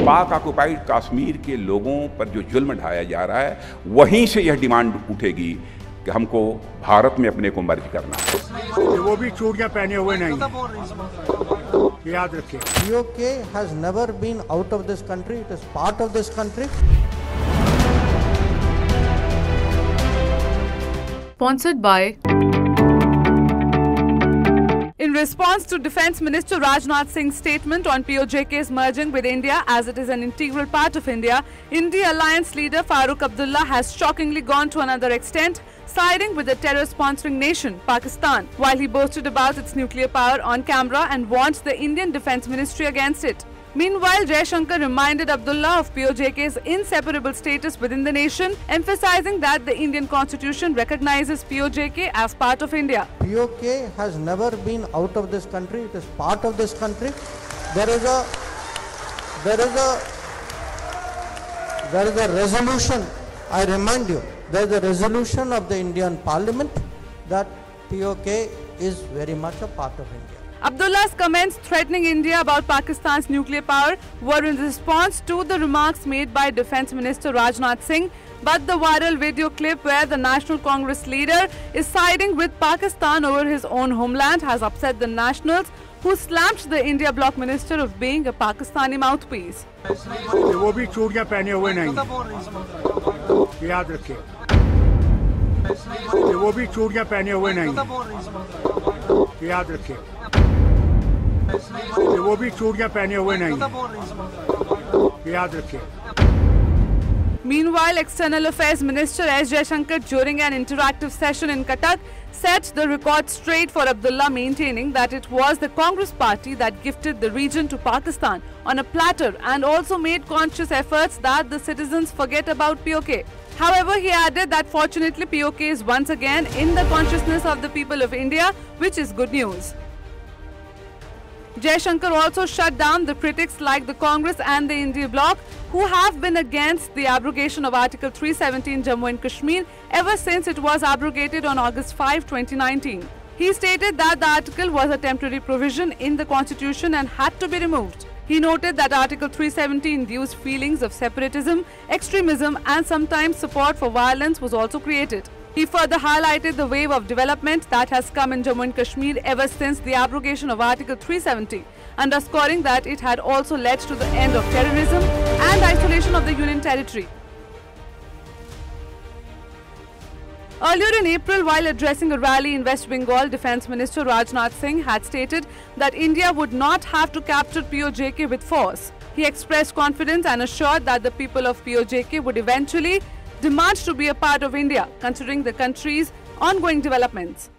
पाक ऑक्युपाइड कश्मीर के लोगों पर जो जुल्म ढाया जा रहा है, वहीं से यह डिमांड उठेगी कि हमको भारत में अपने को मर्ज करना। वो भी चूड़ियां पहने हुए नहीं, याद रखिए। POK has never been out of this country, it is part of this country. Sponsored by. In response to Defence Minister Rajnath Singh's statement on POJK's merging with India as it is an integral part of India, India Alliance leader Farooq Abdullah has shockingly gone to another extent, siding with the terror-sponsoring nation, Pakistan, while he boasted about its nuclear power on camera and warned the Indian Defence Ministry against it. Meanwhile, Jaishankar reminded Abdullah of POJK's inseparable status within the nation, emphasizing that the Indian constitution recognizes POJK as part of India. POK has never been out of this country, it is part of this country. There is a resolution, I remind you, there is a resolution of the Indian Parliament that POK is very much a part of India. Abdullah's comments threatening India about Pakistan's nuclear power were in response to the remarks made by Defence Minister Rajnath Singh, but the viral video clip where the National Congress leader is siding with Pakistan over his own homeland has upset the nationals, who slammed the India bloc minister of being a Pakistani mouthpiece. वो भी चूड़ियां पहने हुए नहीं, याद रखिए। वो भी चूड़ियां पहने हुए नहीं, याद रखिए। वो भी चूड़ियां पहने हुए नहीं, याद रखिए। Meanwhile, External Affairs Minister S. Jaishankar, during an interactive session in Cuttack, set the record straight for Abdullah, maintaining that it was the Congress party that gifted the region to Pakistan on a platter and also made conscious efforts that the citizens forget about POK. However, he added that fortunately POK is once again in the consciousness of the people of India, which is good news. Jaishankar also shut down the critics like the Congress and the India bloc, who have been against the abrogation of Article 370 in Jammu and Kashmir ever since it was abrogated on August 5, 2019. He stated that the article was a temporary provision in the constitution and had to be removed. He noted that Article 370 induced feelings of separatism, extremism and sometimes support for violence was also created. He further highlighted the wave of development that has come in Jammu and Kashmir ever since the abrogation of Article 370, underscoring that it had also led to the end of terrorism and isolation of the Union territory. Earlier in April, while addressing a rally in West Bengal, Defence Minister Rajnath Singh had stated that India would not have to capture POJK with force. He expressed confidence and assured that the people of POJK would eventually demand to be a part of India, considering the country's ongoing developments.